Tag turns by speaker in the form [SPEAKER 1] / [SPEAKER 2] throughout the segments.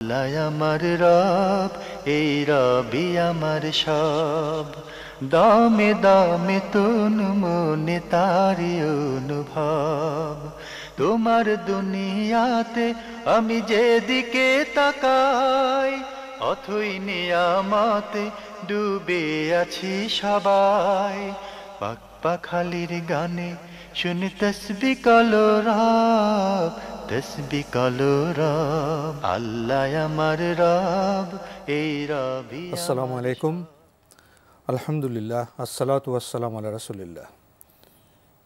[SPEAKER 1] আল্লাহ আমার রব, এই রবি আমার সব। দামে দামে তন মনে তারি অনুভব। তোমার দুনিয়াতে আমি যেদিকে তাকাই, অথই নিয়ামতে ডুবে আছি সবাই। পাক পাখালির গানে শুনি তসবিহ কলরব, তসবিহ কলরব। আল্লাহ আমার রব, এই রবি
[SPEAKER 2] আসসালামু আলাইকুম, আলহামদুলিল্লাহ, আসসালাতু ওয়াসসালামু আলা রাসূলিল্লাহ।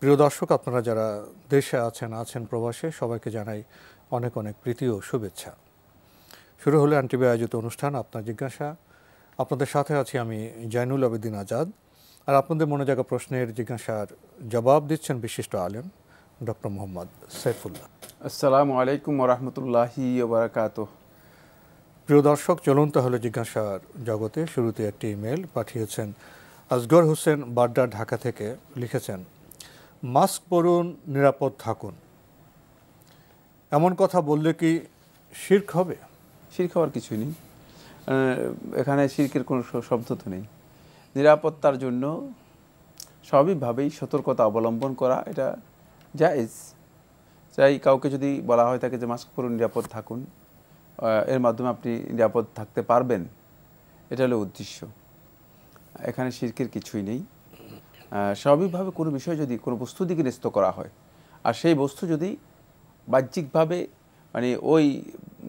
[SPEAKER 2] প্রিয় দর্শক, আপনারা যারা দেশে আছেন প্রবাসে, সবাইকে জানাই অনেক অনেক প্রীতি ও শুভেচ্ছা। শুরু হলো এনটিভি আয়োজিত অনুষ্ঠান আপনার জিজ্ঞাসা। আপনাদের সাথে আছি আমি জয়নুল আবেদিন আজাদ। আর আপনাদের মনে জাগা প্রশ্নের জিজ্ঞাসার জবাব দিচ্ছেন বিশিষ্ট আলেম ডক্টর মোহাম্মদ সাইফুল্লাহ।
[SPEAKER 3] আসসালামু আলাইকুম ওয়া রাহমাতুল্লাহি ওয়া বারাকাতুহু।
[SPEAKER 2] প্রিয় দর্শক, চলুন তাহলে জিজ্ঞাসার জগতে। শুরুতে একটি ইমেল পাঠিয়েছেন আসগর হোসেন বাড্ডা, ঢাকা থেকে। লিখেছেন, মাস্ক পরুন, নিরাপদ থাকুন, এমন কথা বললে কি শিরক হবে?
[SPEAKER 3] শিরক হওয়ার কিছুই নেই, এখানে শিরকের কোনো শব্দ তো নেই। নিরাপত্তার জন্য স্বাভাবিকভাবেই সতর্কতা অবলম্বন করা এটা জায়েজ। চাই কাউকে যদি বলা হয় তাকে যে মাস্ক পরুন, নিরাপদ থাকুন, এর মাধ্যমে আপনি নিরাপদ থাকতে পারবেন, এটা হলো উদ্দেশ্য। এখানে শিরকের কিছুই নেই। স্বাভাবিকভাবে কোনো বিষয় যদি কোনো বস্তু দিকে ন্যস্ত করা হয়, আর সেই বস্তু যদি বাহ্যিকভাবে মানে ওই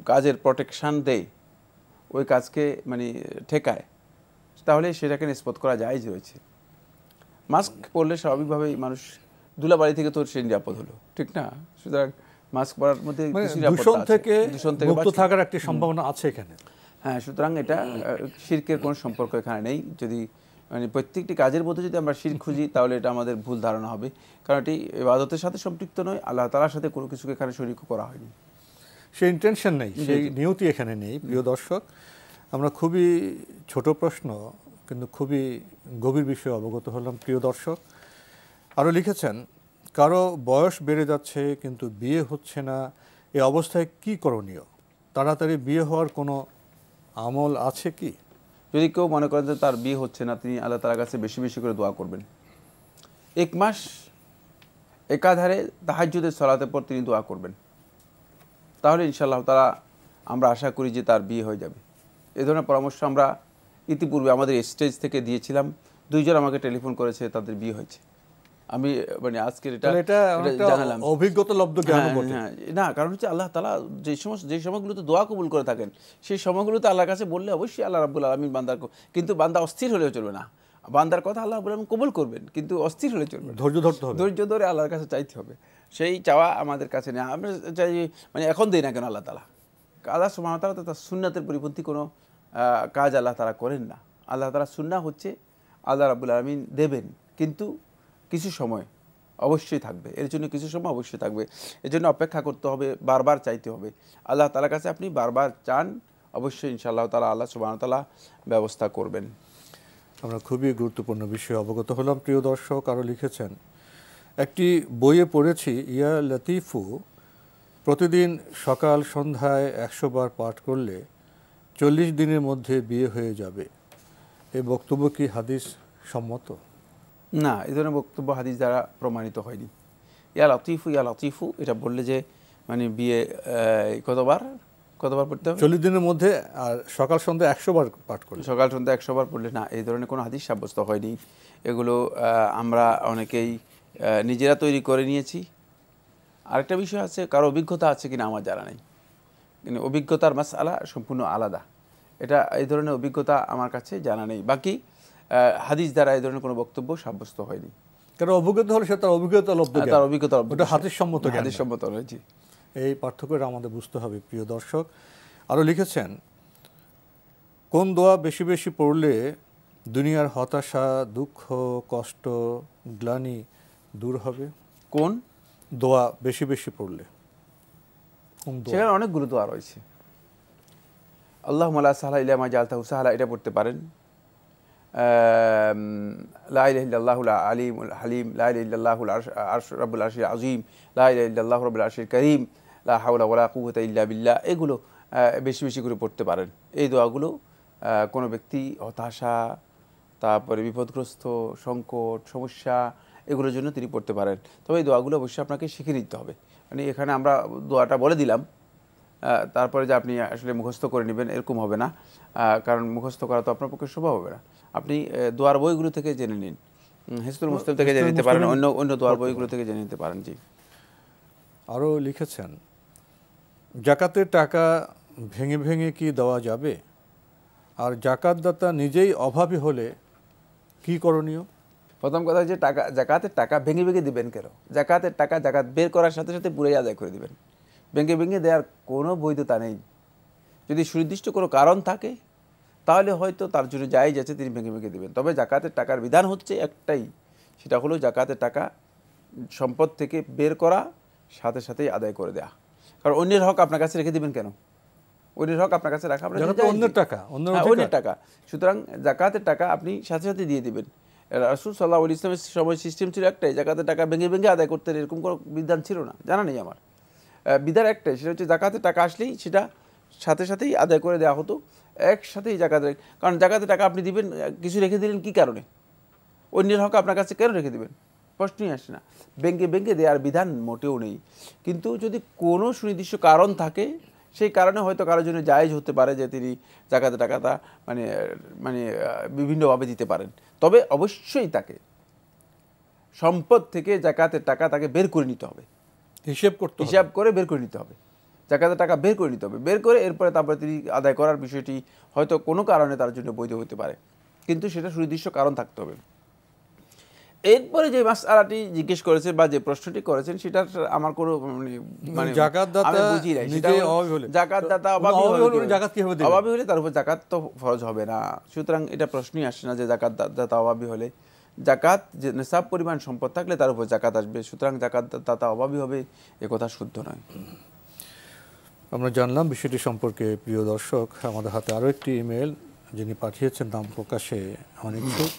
[SPEAKER 3] কাজের প্রোটেকশান দেয়, ওই কাজকে মানে ঠেকায়, তাহলে সেটাকে নিষ্পত করা জায়েজ রয়েছে। মাস্ক পরলে স্বাভাবিকভাবেই মানুষ ধুলাবাড়ি থেকে তো সে নিরাপদ হলো, ঠিক না? সুতরাং মাস্ক পরার মধ্যে
[SPEAKER 2] দূষণ থেকে মুক্ত থাকার একটি সম্ভাবনা আছে এখানে।
[SPEAKER 3] হ্যাঁ, সুতরাং এটা শিরকের কোনো সম্পর্ক এখানে নেই। যদি মানে প্রত্যেকটি কাজের মধ্যে যদি আমরা শিরক খুঁজি, তাহলে এটা আমাদের ভুল ধারণা হবে, কারণ এটি ইবাদতের সাথে সম্পৃক্ত নয়, আল্লাহ তাআলার সাথে কোনো কিছুকে এখানে শরীক করা হয়নি।
[SPEAKER 2] সেই ইন্টেনশন নেই, সেই নিয়তি এখানে নেই। প্রিয় দর্শক, আমরা খুবই ছোট প্রশ্ন কিন্তু খুবই গভীর বিষয়ে অবগত হলাম। প্রিয় দর্শক আরও লিখেছেন, কারো বয়স বেড়ে যাচ্ছে কিন্তু বিয়ে হচ্ছে না, এই অবস্থায় কি করণীয়? তাড়াতাড়ি বিয়ে হওয়ার কোনো আমল আছে কি?
[SPEAKER 3] যদি কেউ মনে করেন যে তার বিয়ে হচ্ছে না, তিনি আল্লাহ তাআলার কাছে বেশি বেশি করে দোয়া করবেন। 1 মাস একাধারে তাহাজ্জুদের সালাতের পর তিনি দোয়া করবেন, তাহলে ইনশাআল্লাহ তাআলা আমরা আশা করি যে তার বিয়ে হয়ে যাবে। এই ধরনের পরামর্শ আমরা ইতিপূর্বে আমাদের স্টেজ থেকে দিয়েছিলাম। 2 জন আমাকে টেলিফোন করেছে, তাদের বিয়ে হয়েছে। আমি মানে আজকের এটা জানালাম,
[SPEAKER 2] অভিজ্ঞতা লব্ধ জ্ঞান বটে।
[SPEAKER 3] না, কারণ হচ্ছে আল্লাহ তাআলা যে সময়গুলোতে দোয়া কবুল করে থাকেন, সেই সময়গুলোতে আল্লাহর কাছে বললে অবশ্যই আল্লাহ রাব্বুল আলামিন বান্দার, কিন্তু বান্দা অস্থির হলেও চলবে না। বান্দার কথা আল্লাহ রাব্বুল আলামিন কবুল করবেন, কিন্তু অস্থির হলে চলবে না।
[SPEAKER 2] ধৈর্য ধরতে হবে,
[SPEAKER 3] ধৈর্য ধরে আল্লাহর কাছে চাইতে হবে। সেই চাওয়া আমাদের কাছে নেই। আমরা চাই মানে এখন দেই না কেন আল্লাহ তাআলা? আল্লাহ সুবহানাহু ওয়া তাআলা তো তার সুন্নাতের পরিপন্থী কোনো কাজ আল্লাহ তাআলা করেন না। আল্লাহ তাআলা সুন্নাহ হচ্ছে আল্লাহ রাব্বুল আলামিন দেবেন, কিন্তু কিছু সময় অবশ্যই থাকবে, এর জন্য কিছু সময় অবশ্যই থাকবে। এর জন্য অপেক্ষা করতে হবে, বারবার চাইতে হবে। আল্লাহ তাআলার কাছে আপনি বারবার চান, অবশ্যই ইনশাআল্লাহ তাআলা আল্লাহ সুবহানাহু ওয়া তাআলা ব্যবস্থা করবেন।
[SPEAKER 2] আমরা খুবই গুরুত্বপূর্ণ বিষয়ে অবগত হলাম। প্রিয় দর্শক আরও লিখেছেন, একটি বইয়ে পড়েছি ইয়া লতিফু প্রতিদিন সকাল সন্ধ্যায় 100 বার পাঠ করলে 40 দিনের মধ্যে বিয়ে হয়ে যাবে। এই বক্তব্য কি হাদিস সম্মত?
[SPEAKER 3] না, এই ধরনের বক্তব্য হাদিস দ্বারা প্রমাণিত হয়নি। ইয়া লতিফু ইয়া লতিফু এটা বললে যে মানে বিয়ে কতবার পড়তে হবে?
[SPEAKER 2] 40 দিনের মধ্যে, আর সকাল সন্ধ্যা 100 বার পাঠ করলে,
[SPEAKER 3] সকাল সন্ধ্যা 100 বার পড়লে না, এই ধরনের কোনো হাদিস সাব্যস্ত হয়নি। এগুলো আমরা অনেকেই নিজেরা তৈরি করে নিয়েছি। আরেকটা বিষয় আছে, কারো অভিজ্ঞতা আছে কিনা আমার জানা নেই, কিন্তু অভিজ্ঞতার মাসআলা সম্পূর্ণ আলাদা। এটা এই ধরনের অভিজ্ঞতা আমার কাছে জানা নেই। বাকি হাদিস দ্বারা এই ধরনের কোনো বক্তব্য সাব্যস্ত হয়নি।
[SPEAKER 2] কারণ অভিজ্ঞতা হলে সে তার অভিজ্ঞতা লব্ধ,
[SPEAKER 3] তার অভিজ্ঞতা
[SPEAKER 2] হাদিস সম্মত,
[SPEAKER 3] হাদিস সম্মত রয়েছে।
[SPEAKER 2] এই পার্থক্যটা আমাদের বুঝতে হবে। প্রিয় দর্শক আরও লিখেছেন, কোন দোয়া বেশি বেশি পড়লে দুনিয়ার হতাশা, দুঃখ, কষ্ট, গ্লানি দূর হবে?
[SPEAKER 3] কোন
[SPEAKER 2] দোয়া বেশি বেশি পড়লে?
[SPEAKER 3] সেখানে অনেকগুলো দোয়া রয়েছে। আল্লাহুম্মা লা সাহলা ইল্লা মা জাআলতাহু সাহলা, এটা পড়তে পারেন। লা ইলাহা ইল্লাল্লাহুল আলিমুল হালিম, লা ইলাহা ইল্লাল্লাহুল রাব্বুল আরশিল আযীম, লা ইলাহা ইল্লাল্লাহু রাব্বুল আরশিল কারীম, লা হাওলা ওয়ালা কুওয়াতা ইল্লা বিল্লাহ। এগুলো বেশি বেশি করে পড়তে পারেন। এই দোয়াগুলো কোনো ব্যক্তি হতাশা, তারপরে বিপদগ্রস্ত, সংকট, সমস্যা এগুলোর জন্য তিনি পড়তে পারেন। তবে এই দোয়াগুলো অবশ্যই আপনাকে শিখে নিতে হবে। মানে এখানে আমরা দোয়াটা বলে দিলাম, তারপরে যে আপনি আসলে মুখস্থ করে নেবেন এরকম হবে না, কারণ মুখস্থ করা তো আপনার পক্ষে সম্ভব হবে না। আপনি দোয়ার বইগুলো থেকে জেনে নিন, হিজতুল মুসলিম থেকে জেনে নিতে পারেন, অন্য দোয়ার বইগুলো থেকে জেনে নিতে পারেন। জি,
[SPEAKER 2] আরও লিখেছেন, জাকাতের টাকা ভেঙে ভেঙে কি দেওয়া যাবে? আর জাকাতদাতা নিজেই অভাবী হলে কি করণীয়?
[SPEAKER 3] প্রথম কথা হচ্ছে জাকাতের টাকা ভেঙে ভেঙে দিবেন কেন? জাকাতের টাকা জাকাত বের করার সাথে সাথে পুরোই আদায় করে দিবেন। ভেঙে ভেঙে দেওয়ার কোনো বৈধতা নেই। যদি সুনির্দিষ্ট কোনো কারণ থাকে তাহলে হয়তো তার জন্য জায়েজ আছে, তিনি ভেঙে ভেঙে দেবেন। তবে জাকাতের টাকার বিধান হচ্ছে একটাই, সেটা হলো জাকাতের টাকা সম্পদ থেকে বের করা, সাথে সাথেই আদায় করে দেওয়া। কারণ অন্যের হক আপনার কাছে রেখে দিবেন কেন? অন্যের হক আপনার কাছে রাখা
[SPEAKER 2] অন্যের টাকা,
[SPEAKER 3] অন্যের টাকা। সুতরাং জাকাতের টাকা আপনি সাথে সাথে দিয়ে দিবেন। রাসূল সাল্লাল্লাহু আলাইহি ওয়াসাল্লামের সময় সিস্টেম ছিল একটাই, জাকাতের টাকা ভেঙে ভেঙে আদায় করতেন, এরকম কোনো বিধান ছিল না, জানা নেই আমার। বিধান একটাই, সেটা হচ্ছে জাকাতের টাকা আসলেই সেটা সাথে সাথেই আদায় করে দেওয়া হতো, একসাথেই জাকাতের। কারণ জাকাতের টাকা আপনি দিবেন, কিছু রেখে দিলেন কী কারণে? অন্যের হক আপনার কাছে কেন রেখে দেবেন? প্রশ্নই আসে না। ভেঙে ভেঙে দেওয়ার বিধান মোটেও নেই। কিন্তু যদি কোনো সুনির্দিষ্ট কারণ থাকে, সেই কারণে হয়তো কারোর জন্য জায়েজ হতে পারে যে তিনি জাকাতের টাকাটা মানে মানে বিভিন্নভাবে দিতে পারেন। তবে অবশ্যই তাকে সম্পদ থেকে জাকাতের টাকা তাকে বের করে নিতে হবে, হিসাব করে বের করে নিতে হবে। জাকাতের টাকা বের করে নিতে হবে, বের করে এরপরে তারপরে তিনি আদায় করার বিষয়টি হয়তো কোনো কারণে তার জন্য বৈধ হতে পারে, কিন্তু সেটা সুনির্দিষ্ট কারণ থাকতে হবে। এরপরে যে মাসআলাটি জিজ্ঞেস করেছেন বা যে প্রশ্নটি করেছেন, সেটা আমার কোনো মানে
[SPEAKER 2] জাকাতদাতা
[SPEAKER 3] বুঝি নাই।
[SPEAKER 2] জাকাতদাতা
[SPEAKER 3] অভাবী হলে তার উপর জাকাত তো ফরজ হবে না। সুতরাং এটা প্রশ্নই আসে না যে জাকাতদাতা অভাবী হলে, জাকাত যে নিসাব পরিমাণ সম্পদ থাকলে তার উপর জাকাত আসবে। সুতরাং জাকাতদাতা অভাবী হবে এ কথা শুদ্ধ নয়।
[SPEAKER 2] আমরা জানলাম বিষয়টি সম্পর্কে। প্রিয় দর্শক, আমাদের হাতে আরও একটি ইমেল, যিনি পাঠিয়েছেন নাম প্রকাশে অনিচ্ছুক,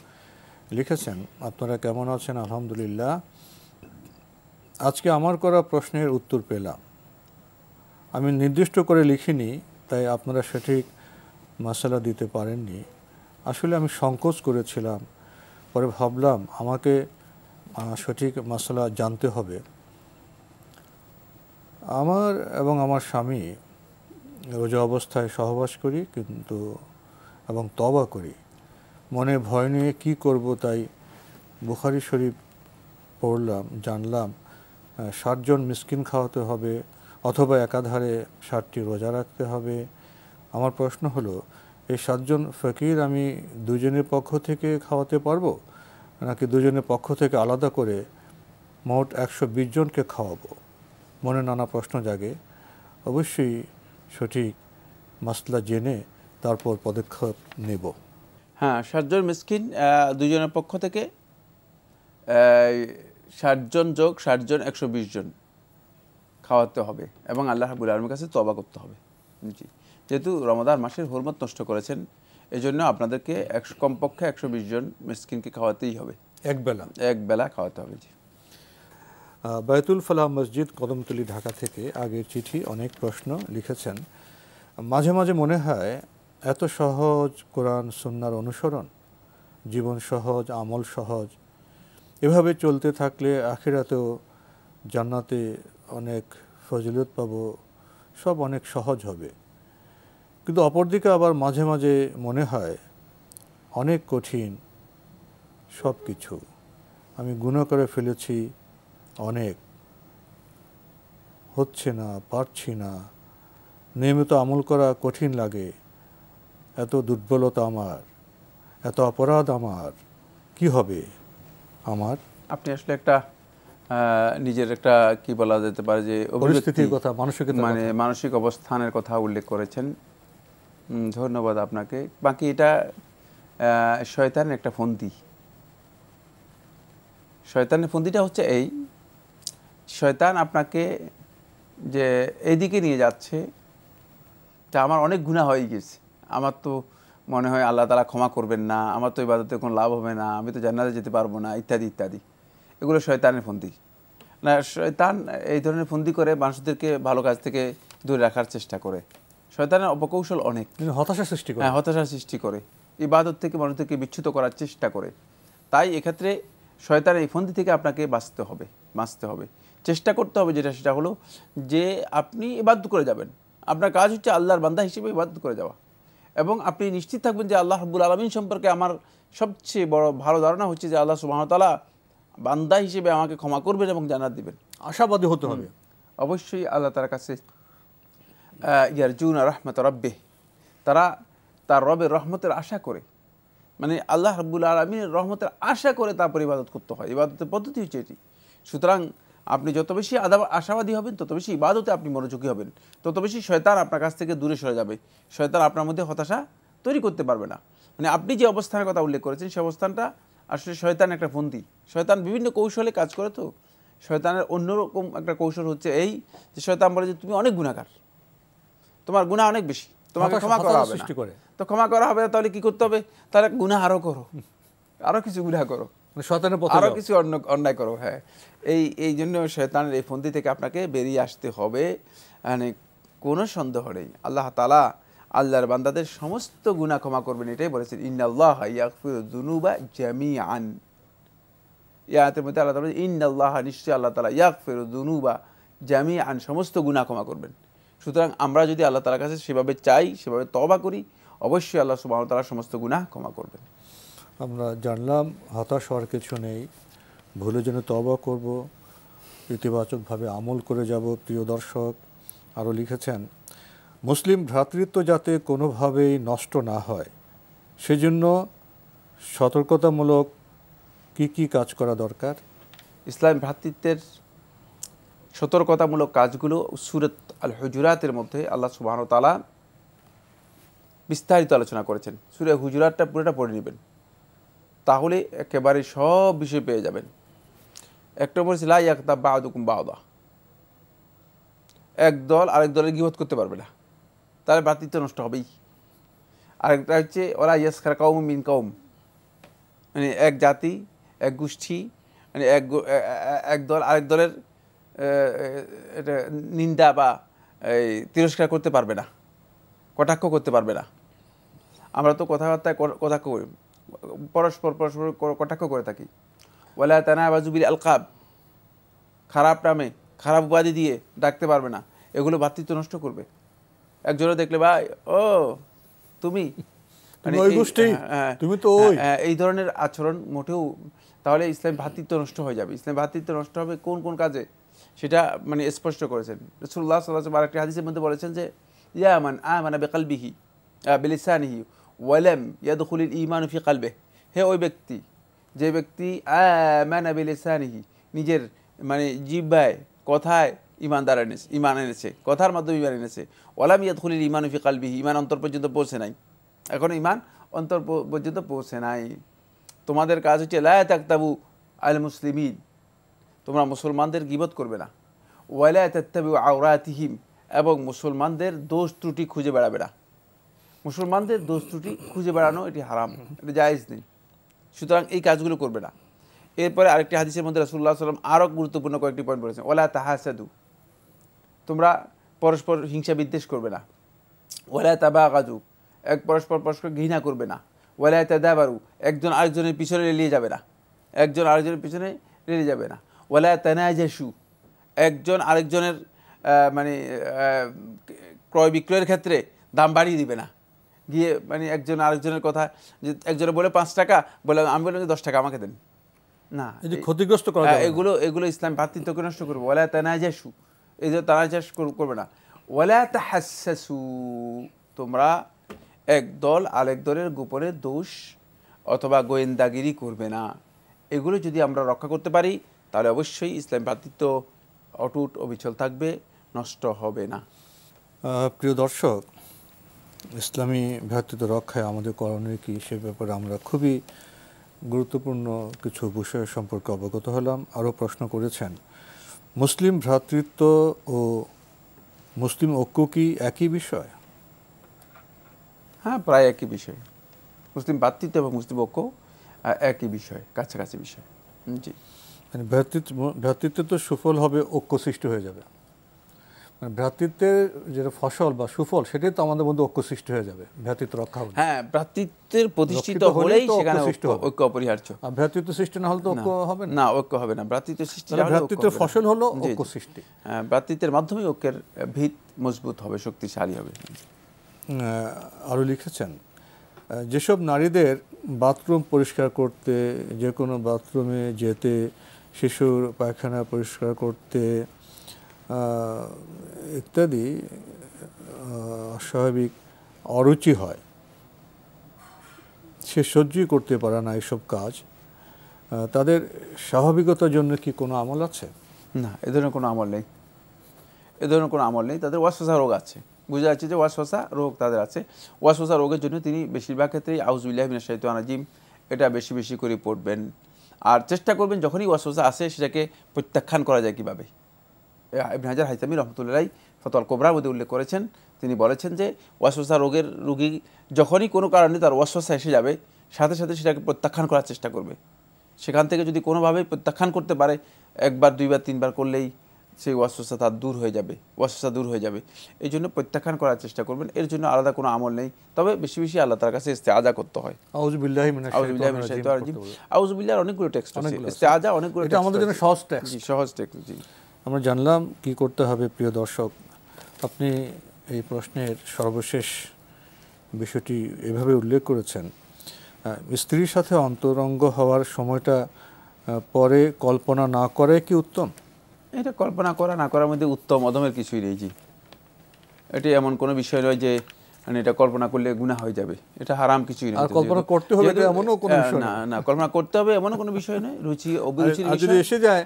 [SPEAKER 2] লিখেছেন, আপনারা কেমন আছেন? আলহামদুলিল্লাহ। আজকে আমার করা প্রশ্নের উত্তর পেলাম। আমি নির্দিষ্ট করে লিখিনি, তাই আপনারা সঠিক মাসালা দিতে পারেননি। আসলে আমি সংকোচ করেছিলাম, পরে ভাবলাম আমাকে সঠিক মাসালা জানতে হবে। আমার এবং আমার স্বামী রোজা অবস্থায় সহবাস করি এবং তওবা করি। মনে ভয় নিয়ে কি করব, তাই বুখারী শরীফ পড়লাম, জানলাম 60 জন মিসকিন খাওয়াতে হবে অথবা একাধারে 60টি রোজা রাখতে হবে। আমার প্রশ্ন হলো, এই 7 জন ফকির আমি দুজনের পক্ষ থেকে খাওয়াতে পারবো, নাকি দুজনের পক্ষ থেকে আলাদা করে মোট 120 জনকে খাওয়াবো? মনে নানা প্রশ্ন জাগে। অবশ্যই সঠিক মাসলা জেনে তারপর পদক্ষেপ নেব।
[SPEAKER 3] হ্যাঁ, 60 জন মিসকিন দুজনের পক্ষ থেকে 60 জন যোগ 60 জন 120 জন খাওয়াতে হবে এবং আল্লাহ রাব্বুল আলামিনের কাছে তওবা করতে হবে। জি, যেহেতু রমাদান মাসের হুরমত নষ্ট করেছেন, এই জন্য আপনাদেরকে কমপক্ষে 120 জন মিসকিনকে খাওয়াতেই হবে, এক বেলা খাওয়াতে হবে। জি।
[SPEAKER 2] বায়তুল ফালাহ মসজিদ, কদমতলী, ঢাকা থেকে আগের চিঠি, অনেক প্রশ্ন লিখেছেন। মাঝে মাঝে মনে হয় এত সহজ কোরআন সুন্নাহর অনুসরণ, জীবন সহজ, আমল সহজ, এভাবে চলতে থাকলে আখিরাতেও জান্নাতে অনেক ফজিলত পাব, সব অনেক সহজ হবে। কিন্তু অপরদিকে আবার মাঝে মাঝে মনে হয় অনেক কঠিন সব কিছু, আমি গুনাহ করে ফেলেছি, অনেক হচ্ছে না, পারছি না, নিয়মিত আমল করা কঠিন লাগে, এত দুর্বলতা আমার, এত অপরাধ আমার, কি হবে আমার?
[SPEAKER 3] আপনি আসলে একটা নিজের একটা কি বলা যেতে পারে যে
[SPEAKER 2] পরিস্থিতির কথা,
[SPEAKER 3] মানসিক অবস্থানের কথা উল্লেখ করেছেন। ধন্যবাদ আপনাকে। বাকি এটা শয়তানের একটা ফন্দি। শয়তানের ফন্দিটা হচ্ছে এই, শয়তান আপনাকে যে এইদিকে নিয়ে যাচ্ছে, তা আমার অনেক গুনাহ হয়ে গেছে, আমার তো মনে হয় আল্লাহ তাআলা ক্ষমা করবেন না, আমার তো ইবাদতে কোনো লাভ হবে না, আমি তো জান্নাতে যেতে পারবো না, ইত্যাদি ইত্যাদি। এগুলো শয়তানের ফন্দি। না, শয়তান এই ধরনের ফন্দি করে মানুষদেরকে ভালো কাজ থেকে দূরে রাখার চেষ্টা করে। শয়তানের অপকৌশল অনেক,
[SPEAKER 2] হতাশা সৃষ্টি করে।
[SPEAKER 3] হ্যাঁ, হতাশা সৃষ্টি করে, ইবাদত থেকে মানুষকে বিচ্যুত করার চেষ্টা করে। তাই এক্ষেত্রে শয়তানের এই ফন্দি থেকে আপনাকে বাঁচতে হবে, চেষ্টা করতে হবে, সেটা হলো যে আপনি ইবাদত করে যাবেন। আপনার কাজ হচ্ছে আল্লাহর বান্দা হিসেবে ইবাদত করে যাওয়া, এবং আপনি নিশ্চিত থাকবেন যে আল্লাহ রাব্বুল আলামিন সম্পর্কে আমার সবচেয়ে বড় ভালো ধারণা হচ্ছে যে আল্লাহ সুবহানাহু ওয়া তাআলা বান্দা হিসেবে আমাকে ক্ষমা করবেন এবং জান্নাত দিবেন।
[SPEAKER 2] আশাবাদী হতে হবে
[SPEAKER 3] অবশ্যই আল্লাহ তার কাছে ইয়ারজুনা রাহমাত রাব্বিহ, তারা তার রবের রহমতের আশা করে, মানে আল্লাহ রাব্বুল আলামিনের রহমতের আশা করে তারপর ইবাদত করতে হয়। ইবাদতের পদ্ধতি হচ্ছে এটি। সুতরাং আপনি যত বেশি আশাবাদী হবেন, তত বেশি ইবাদতে আপনি মনোযোগী হবেন, তত বেশি শয়তান আপনার কাছ থেকে দূরে সরে যাবে। শয়তান আপনার মধ্যে হতাশা তৈরি করতে পারবে না। মানে আপনি যে অবস্থানের কথা উল্লেখ করেছেন, সে অবস্থানটা আসলে শয়তান একটা ফন্দি। শয়তান বিভিন্ন কৌশলে কাজ করে। তো শয়তানের অন্যরকম একটা কৌশল হচ্ছে এই যে শয়তান বলে যে তুমি অনেক গুনাহগার, তোমার গুনাহ অনেক বেশি, তোমাকে ক্ষমা করা হবে না। তো ক্ষমা করা হবে না, তাহলে কি করতে হবে? তাহলে গুনাহ আরো করো, আরো কিছু গুনাহ করো, আরো কিছু অন্যায় করো। হ্যাঁ, এই জন্য শয়তানের এই ফন্দি থেকে আপনাকে বেরিয়ে আসতে হবে। মানে কোনো সন্দেহ নেই, আল্লাহ তাআলা আল্লাহর বান্দাদের সমস্ত গুনাহ ক্ষমা করবেন, এটাই বলেছেন, ইন্নাল্লাহা ইয়াগফিরুয যুনুবা জামিআন। এই আয়াতের মধ্যে আল্লাহ তাআলা ইন্নাল্লাহা, নিশ্চয়ই আল্লাহ তাআলা, ইয়াগফিরুয যুনুবা জামিআন, সমস্ত গুনাহ ক্ষমা করবেন। সুতরাং আমরা যদি আল্লাহ তাআলার কাছে সেভাবে চাই, সেভাবে তওবা করি, অবশ্যই আল্লাহ সুবহানাহু ওয়া তাআলা সমস্ত গুনাহ ক্ষমা করবেন।
[SPEAKER 2] আমরা জানলাম হতাশ হওয়ার কিছু নেই, ভুলের জন্য তওবা করব, ইতিবাচকভাবে আমল করে যাব। প্রিয় দর্শক আরও লিখেছেন, মুসলিম ভ্রাতৃত্ব যাতে কোনোভাবেই নষ্ট না হয় সেজন্য সতর্কতামূলক কি কাজ করা দরকার?
[SPEAKER 3] ইসলাম ভ্রাতৃত্বের সতর্কতামূলক কাজগুলো সূরাত আল হুজুরাতের মধ্যে আল্লাহ সুবহানাহু ওয়া তাআলা বিস্তারিত আলোচনা করেছেন। সূরা হুজুরাতটা পুরোটা পড়ে নেবেন, তাহলে একেবারে সব বিষয় পেয়ে যাবেন। একটা বলছে লা ইয়াগতাব বা'দুকুম বা'দা, এক দল আরেক দলের গীবত করতে পারবে না, তাহলে ভ্রাতৃত্ব নষ্ট হবেই। আরেকটা হচ্ছে ওয়ালা ইয়াসখার কওমুম মিন কওম, মানে এক জাতি, এক গোষ্ঠী, মানে এক দল আরেক দলের এটা নিন্দা বা তিরস্কার করতে পারবে না, কটাক্ষ করতে পারবে না। আমরা তো কথাবার্তায় কটাক্ষ করি, পরস্পর কটাক্ষ করে থাকি। ওয়ালা তানাবাজু বিল আলকাব, খারাপ নামে, খারাপ উপাধি দিয়ে ডাকতে পারবে না, এগুলো ভ্রাতৃত্ব নষ্ট করবে। একজনে দেখলে ভাই ও তুমি, এই ধরনের আচরণ মোটেও, তাহলে ইসলাম ভ্রাতৃত্ব নষ্ট হয়ে যাবে। ইসলাম ভ্রাতৃত্ব নষ্ট হবে কোন কোন কাজে, সেটা মানে স্পষ্ট করেছেন রাসূলুল্লাহ সাল্লাল্লাহু আলাইহি ওয়াসাল্লাম। আরেকটি হাদিসের মধ্যে বলেছেন যে ইয়া মান আমানা বিকলবিহি বিলিসানিহি ওয়া লাম ইয়াদখুলিল ঈমানু ফি কলবিহি, হে ওই ব্যক্তি, যে ব্যক্তি আমানা বিলিসানিহি, নিজের মানে জিহ্বায়, কথায় ঈমান এনেছে, কথার মাধ্যমে ঈমান এনেছে, ওয়া লাম ইয়াদখুলিল ঈমানু ফি কলবিহি, ঈমান অন্তর পর্যন্ত পৌঁছে নাই, এখনো ঈমান অন্তর পর্যন্ত পৌঁছে নাই। তোমাদের কাজ হচ্ছে লা তাকতাবু আল মুসলিমিন, তোমরা মুসলমানদের গীবত করবে না, ওয়ালা তাত্তাবিউ আওরাতিহিম, এবং মুসলমানদের দোষ ত্রুটি খুঁজে বেড়াবে না। মুসলমানদের দোষ ত্রুটি খুঁজে বেড়ানো এটি হারাম, এটা জায়েজ নেই। সুতরাং এই কাজগুলো করবে না। এরপরে আরেকটি হাদিসের মধ্যে রাসূলুল্লাহ সাল্লাল্লাহু আলাইহি ওয়াসাল্লাম আরও গুরুত্বপূর্ণ কয়েকটি পয়েন্ট বলেছেন, ওয়ালা তাহাসাদু, তোমরা পরস্পর হিংসা বিদ্বেষ করবে না, ওয়ালা তাবাগাজু, পরস্পর ঘৃণা করবে না, ওয়ালা তাদাবারু, একজন আরেকজনের পিছনে লেলিয়ে যাবে না, একজন আরেকজনের পিছনে লেলিয়ে যাবে না, ওয়ালা তানাজাসু, একজন আরেকজনের মানে ক্রয় বিক্রয়ের ক্ষেত্রে দাম বাড়িয়ে দিবে না, গিয়ে মানে একজন আরেকজনের কথা, যে একজনে বলে 5 টাকা, বলে আমি বললাম যে 10 টাকা আমাকে দেন, না,
[SPEAKER 2] ক্ষতিগ্রস্ত করা যাবে না।
[SPEAKER 3] এগুলো ইসলাম ভ্রাতৃত্বকে নষ্ট করবে। ওয়ালা তানাজাসু, এই যে তানাজাস করবে না। ওয়ালা তাহাসসাসু, তোমরা এক দল আরেক দলের গোপনে দোষ অথবা গোয়েন্দাগিরি করবে না। এগুলো যদি আমরা রক্ষা করতে পারি, তাহলে অবশ্যই ইসলাম ভ্রাতৃত্ব অটুট অবিচল থাকবে, নষ্ট হবে না।
[SPEAKER 2] প্রিয় দর্শক, ইসলামী ভ্রাতৃত্ব রক্ষায় আমাদের করণীয় কী, সে ব্যাপারে আমরা খুবই গুরুত্বপূর্ণ কিছু বিষয় সম্পর্কে অবগত হলাম। আরও প্রশ্ন করেছেন, মুসলিম ভ্রাতৃত্ব ও মুসলিম ঐক্য কি একই বিষয়?
[SPEAKER 3] হ্যাঁ, প্রায় একই বিষয়। মুসলিম ভ্রাতৃত্ব এবং মুসলিম ঐক্য একই বিষয়, কাছাকাছি বিষয়। জি,
[SPEAKER 2] মানে ভ্রাতৃত্ব তো সুফল হবে, ঐক্য সৃষ্টি হয়ে যাবে। মানে ভ্রাতৃত্বের যেটা ফসল বা সুফল সেটাই তো আমাদের মধ্যে ঐক্য সৃষ্টি হয়ে যাবে, ভ্রাতৃত্ব রক্ষা হবে।
[SPEAKER 3] হ্যাঁ, ভ্রাতৃত্বের প্রতিষ্ঠিত
[SPEAKER 2] রক্ষিত হলেই
[SPEAKER 3] হলেই
[SPEAKER 2] তো ঐক্য
[SPEAKER 3] সেখানে
[SPEAKER 2] সৃষ্টি হবে।
[SPEAKER 3] ঐক্য অপরিহার্য।
[SPEAKER 2] আর ভ্রাতৃত্ব সৃষ্টি না হলে তো ঐক্য হবে না।
[SPEAKER 3] না, ঐক্য হবে না। ভ্রাতৃত্ব সৃষ্টি
[SPEAKER 2] তাহলে
[SPEAKER 3] না হলে ঐক্য
[SPEAKER 2] ভ্রাতৃত্বের
[SPEAKER 3] হবে না।
[SPEAKER 2] ফসল হলো
[SPEAKER 3] জি,
[SPEAKER 2] ঐক্য
[SPEAKER 3] জি।
[SPEAKER 2] সৃষ্টি।
[SPEAKER 3] ভ্রাতৃত্বের মাধ্যমেই ঐক্যের ভিত মজবুত হবে, শক্তিশালী হবে।
[SPEAKER 2] আরও লিখেছেন, যেসব নারীদের বাথরুম পরিষ্কার করতে, যে কোনো বাথরুমে যেতে, শিশুর পায়খানা পরিষ্কার করতে ইত্যাদি অস্বাভাবিক অরুচি হয়, সে সহ্যই করতে পারে না এইসব কাজ, তাদের স্বাভাবিকতার জন্য কি কোনো আমল আছে?
[SPEAKER 3] না, এ ধরনের কোনো আমল নেই। এ ধরনের কোনো আমল নেই। তাদের ওয়াসওয়াসা রোগ আছে, বোঝা যাচ্ছে যে ওয়াসওয়াসা রোগ তাদের আছে। ওয়াসওয়াসা রোগের জন্য তিনি বেশিরভাগ ক্ষেত্রেই আউযুবিল্লাহি মিনাশ শাইতানির রাজিম এটা বেশি বেশি করে পড়বেন। আর চেষ্টা করবেন যখনই ওয়াসওয়াসা আসে সেটাকে প্রত্যাখ্যান করা যায় কীভাবে। ইবনে হাজার হাইতামি রহমতুল্লাহ ফতোয়াল কোবরার মধ্যে উল্লেখ করেছেন, তিনি বলেছেন যে ওয়াসওয়াসা রোগের রোগী যখনই কোনো কারণে তার ওয়াসওয়াসা এসে যাবে, সাথে সাথে সেটাকে প্রত্যাখ্যান করার চেষ্টা করবে। সেখান থেকে যদি কোনোভাবে প্রত্যাখ্যান করতে পারে, একবার, দুইবার, তিনবার করলেই সেই ওয়াসওয়াসা তার দূর হয়ে যাবে, ওয়াসওয়াসা দূর হয়ে যাবে। এই জন্য প্রত্যাখ্যান করার চেষ্টা করবেন। এর জন্য আলাদা কোনো আমল নেই, তবে বেশি বেশি আল্লাহ তার কাছে ইস্তেআজা করতে হয়।
[SPEAKER 2] আউযুবিল্লাহি মিনাশ শাইতানির রাজিম।
[SPEAKER 3] আউযুবিল্লাহর অনেকগুলো টেক্সট আছে, ইস্তেআজা অনেকগুলো
[SPEAKER 2] এটা আমাদের জন্য সহজ টেক্সট।
[SPEAKER 3] জি, সহজ টেক্সট। জি,
[SPEAKER 2] আমরা জানলাম কি করতে হবে। প্রিয় দর্শক, আপনি এই প্রশ্নের সর্বশেষ বিষয়টি এভাবে উল্লেখ করেছেন, স্ত্রীর সাথে অন্তরঙ্গ হওয়ার সময়টা পরে কল্পনা না করে কি উত্তম?
[SPEAKER 3] এটা কল্পনা করা না করার মধ্যে উত্তম অধমের কিছুই নেই। জি, এটি এমন কোনো বিষয় নয় যে মানে এটা কল্পনা করলে গুনাহ হয়ে যাবে, এটা হারাম কিছুই নয়।
[SPEAKER 2] আর কল্পনা করতে হবে এটা এমনও কোনো বিষয়
[SPEAKER 3] না, না, কল্পনা করতে হবে এমনও কোনো বিষয় নয়, রুচি অভিরুচির
[SPEAKER 2] আর যদি
[SPEAKER 3] বিষয়
[SPEAKER 2] এসে যায়।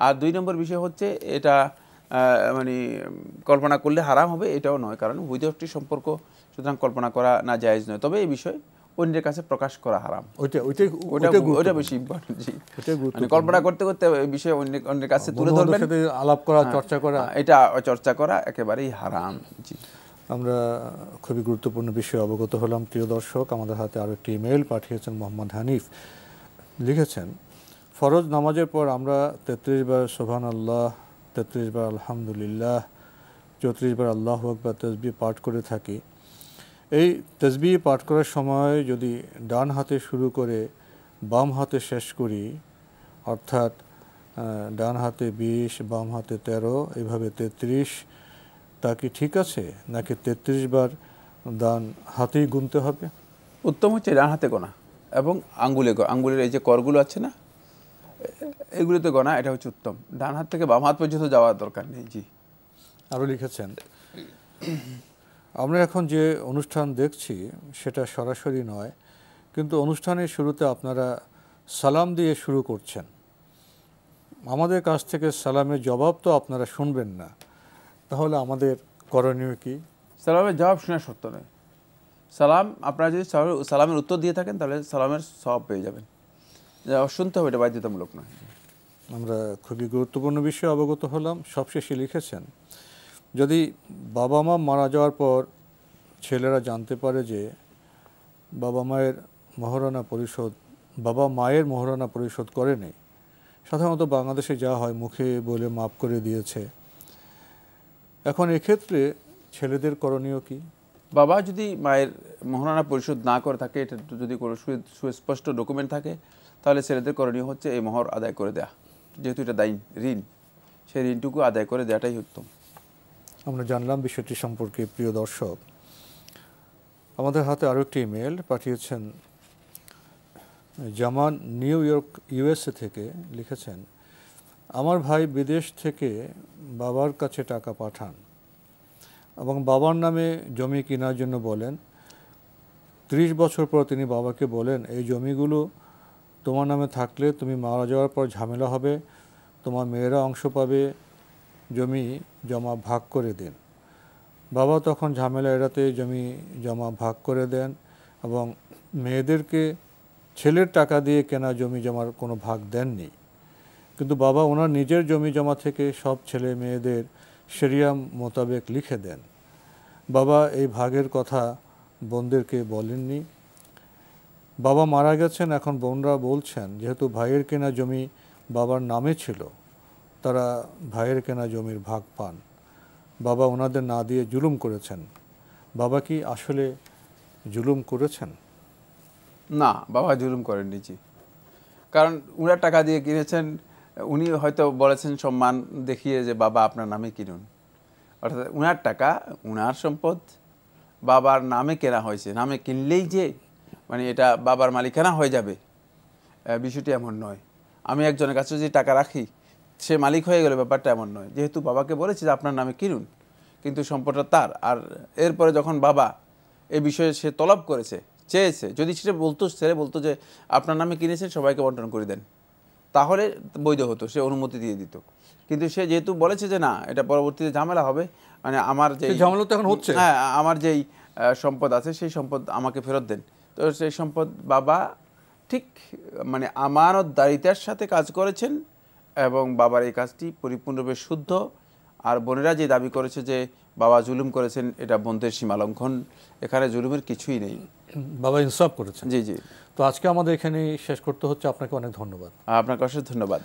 [SPEAKER 3] আর দুই নম্বর বিষয় হচ্ছে এটা মানে কল্পনা করলে হারাম হবে এটাও নয়, কারণ বৈধটি সম্পর্ক, সুতরাং কল্পনা করা না জায়েজ নয়। তবে এই বিষয় অন্যের কাছে প্রকাশ করা হারাম, ওইটা বেশি ইম্পর্টেন্ট। জি, মানে কল্পনা করতে করতে এই বিষয় অন্যের কাছে তুলে ধরবেন,
[SPEAKER 2] আলাপ করা, চর্চা করা,
[SPEAKER 3] এটা চর্চা করা একেবারেই হারাম। জি,
[SPEAKER 2] আমরা খুবই গুরুত্বপূর্ণ বিষয়ে অবগত হলাম। প্রিয় দর্শক, আমাদের হাতে আরও একটি ইমেল পাঠিয়েছেন মোহাম্মদ হানিফ। লিখেছেন, ফরজ নামাজের পর আমরা 33 বার সুবহানাল্লাহ, 33 বার আলহামদুলিল্লাহ, 34 বার আল্লাহু আকবার তাসবিহ পাঠ করে থাকি। এই তাসবিহ পাঠ করার সময় যদি ডান হাতে শুরু করে বাম হাতে শেষ করি, অর্থাৎ ডান হাতে 20, বাম হাতে 13, এইভাবে 33, তা কি ঠিক আছে, নাকি 33 বার ডান হাতেই গুনতে হবে?
[SPEAKER 3] উত্তম হচ্ছে ডান হাতে গোনা এবং আঙ্গুলের এই যে করগুলো আছে না, এগুলোতে গোনা, এটা হচ্ছে উত্তম। ডান হাত থেকে বাম হাত পর্যন্ত যাওয়ার দরকার নেই। জি,
[SPEAKER 2] আরও লিখেছেন, আমরা এখন যে অনুষ্ঠান দেখছি সেটা সরাসরি নয়, কিন্তু অনুষ্ঠানের শুরুতে আপনারা সালাম দিয়ে শুরু করছেন। আমাদের কাছ থেকে সালামের জবাব তো আপনারা শুনবেন না, তাহলে আমাদের করণীয় কি?
[SPEAKER 3] সালামের জবাব শোনা সত্য নয়। সালাম, আপনারা যদি সালামের উত্তর দিয়ে থাকেন তাহলে সালামের সওয়াব পেয়ে যাবেন, শুনতে হবে, এটা বাধ্যতামূলক নয়।
[SPEAKER 2] আমরা খুবই গুরুত্বপূর্ণ বিষয়ে অবগত হলাম। সবশেষে লিখেছেন, যদি বাবা মা মারা যাওয়ার পর ছেলেরা জানতে পারে যে বাবা মায়ের মহারণা পরিশোধ করেনি, সাধারণত বাংলাদেশে যা হয় মুখে বলে মাফ করে দিয়েছে, এখন এক্ষেত্রে ছেলেদের করণীয় কি?
[SPEAKER 3] বাবা যদি মায়ের মহারণা পরিশোধ না করে থাকে, এটা যদি কোনো সুস্পষ্ট ডকুমেন্ট থাকে, তাহলে ছেলেদের করণীয় হচ্ছে এই মোহর আদায় করে দেয়া, যেহেতু এটা দায়ী ঋণ, সেই ঋণটুকু আদায় করে দেওয়াটাই উত্তম।
[SPEAKER 2] আমরা জানলাম বিষয়টি সম্পর্কে। প্রিয় দর্শক, আমাদের হাতে আরও একটি ইমেল পাঠিয়েছেন জামান, নিউ ইয়র্ক, ইউএসএ থেকে। লিখেছেন, আমার ভাই বিদেশ থেকে বাবার কাছে টাকা পাঠান এবং বাবার নামে জমি কেনার জন্য বলেন। 30 বছর পর তিনি বাবাকে বলেন, এই জমিগুলো তোমার নামে থাকলে তুমি মারা যাওয়ার পর ঝামেলা হবে, তোমার মেয়েরা অংশ পাবে, জমি জমা ভাগ করে দিন। বাবা তখন ঝামেলা এড়াতে জমি জমা ভাগ করে দেন এবং মেয়েদেরকে ছেলের টাকা দিয়ে কেনা জমি জমার কোনো ভাগ দেননি, কিন্তু বাবা ওনার নিজের জমি জমা থেকে সব ছেলে মেয়েদের শরিয়া মোতাবেক লিখে দেন। বাবা এই ভাগের কথা বোনদেরকে বলেননি। বাবা মারা গেছেন, এখন বোনরা বলছেন যেহেতু ভাইয়ের কেনা জমি বাবার নামে ছিল, তারা ভাইয়ের কেনা জমির ভাগ পান। বাবা ওনাদের না দিয়ে জুলুম করেছেন, বাবা কি আসলে জুলুম করেছেন?
[SPEAKER 3] না, বাবা জুলুম করেননি জি। কারণ উনার টাকা দিয়ে কিনেছেন, উনি হয়তো বলেছেন সম্মান দেখিয়ে যে বাবা আপনার নামে কিনুন, অর্থাৎ উনার টাকা, উনার সম্পদ বাবার নামে কেনা হয়েছে। নামে কিনলেই যে মানে এটা বাবার মালিকানা হয়ে যাবে, বিষয়টি এমন নয়। আমি একজনের কাছে যদি টাকা রাখি, সে মালিক হয়ে গেলে, ব্যাপারটা এমন নয়। যেহেতু বাবাকে বলেছে যে আপনার নামে কিনুন, কিন্তু সম্পদটা তার। আর এরপরে যখন বাবা এ বিষয়ে সে তলব করেছে, চেয়েছে, যদি সেটা বলতো, ছেলে বলতো যে আপনার নামে কিনেছেন, সবাইকে বন্টন করে দেন, তাহলে বৈধ হতো, সে অনুমতি দিয়ে দিত। কিন্তু সে যেহেতু বলেছে যে না, এটা পরবর্তীতে ঝামেলা হবে, মানে আমার যে
[SPEAKER 2] ঝামেলা তো এখন হচ্ছে,
[SPEAKER 3] হ্যাঁ, আমার যেই সম্পদ আছে সেই সম্পদ আমাকে ফেরত দেন, তো সেই সম্পদ বাবা ঠিক মানে আমানতদারিতার সাথে কাজ করেছেন, এবং বাবার এই কাজটি পরিপূর্ণরূপে শুদ্ধ। আর বোনেরা যে দাবি করেছে যে বাবা জুলুম করেছেন, এটা বোনদের সীমা লঙ্ঘন, এখানে জুলুমের কিছুই নেই,
[SPEAKER 2] বাবা ইনসাফ করেছেন।
[SPEAKER 3] জি জি।
[SPEAKER 2] তো আজকে আমাদের এখানে শেষ করতে হচ্ছে, আপনাকে অনেক ধন্যবাদ।
[SPEAKER 3] আপনাকে অশেষ ধন্যবাদ।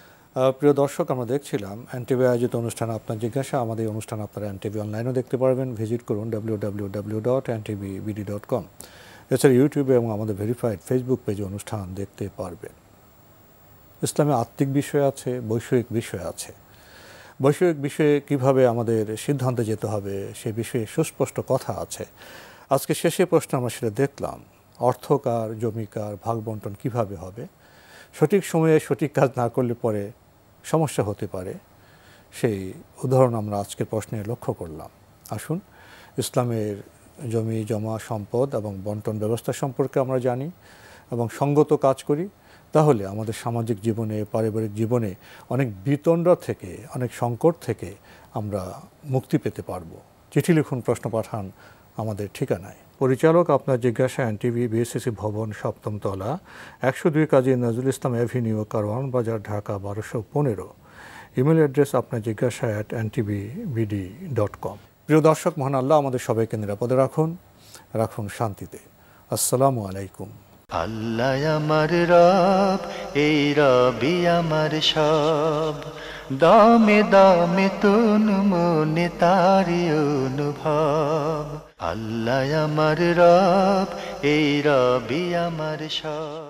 [SPEAKER 2] প্রিয় দর্শক, আমরা দেখছিলাম এনটিভি আয়োজিত অনুষ্ঠান আপনার জিজ্ঞাসা। আমাদের এই অনুষ্ঠান আপনারা এনটিভি অনলাইনেও দেখতে পারবেন, ভিজিট করুন www.ntvbd.com। এছাড়া ইউটিউবে এবং আমাদের ভেরিফাইড ফেসবুক পেজে অনুষ্ঠান দেখতে পারবেন। ইসলামে আত্মিক বিষয় আছে, বৈষয়িক বিষয় আছে। বৈষয়িক বিষয়ে কিভাবে আমাদের সিদ্ধান্তে যেতে হবে সে বিষয়ে সুস্পষ্ট কথা আছে। আজকে শেষে প্রশ্ন আমরা সেটা দেখলাম, অর্থকার, জমিকার, ভাগ বন্টন কীভাবে হবে। সঠিক সময়ে সঠিক কাজ না করলে পরে সমস্যা হতে পারে, সেই উদাহরণ আমরা আজকের প্রশ্নে লক্ষ্য করলাম। আসুন ইসলামের জমি জমা, সম্পদ এবং বন্টন ব্যবস্থা সম্পর্কে আমরা জানি এবং সঙ্গত কাজ করি, তাহলে আমাদের সামাজিক জীবনে, পারিবারিক জীবনে অনেক বিতণ্ডা থেকে, অনেক সংকট থেকে আমরা মুক্তি পেতে পারব। চিঠি লিখুন, প্রশ্ন পাঠান আমাদের ঠিকানায়। পরিচালক আপনার জিজ্ঞাসা, এনটিভি, বিএসসিসি ভবন, 7ম তলা, 102 কাজী নজরুল ইসলাম অ্যাভিনিউ, কারওয়ান বাজার, ঢাকা 1215। ইমেল অ্যাড্রেস আপনার জিজ্ঞাসা @ntvbd.com। প্রিয় দর্শক, মহান আল্লাহ আমাদের সবাইকে নিরাপদে রাখুন, রাখুন শান্তিতে। আসসালামু আলাইকুম।
[SPEAKER 1] আল্লাহ আমার রব, এই রবি আমার সব, দামে দামে তুন মনে তারি অনুভব। আল্লাহ আমার রব, এই রবি আমার সব।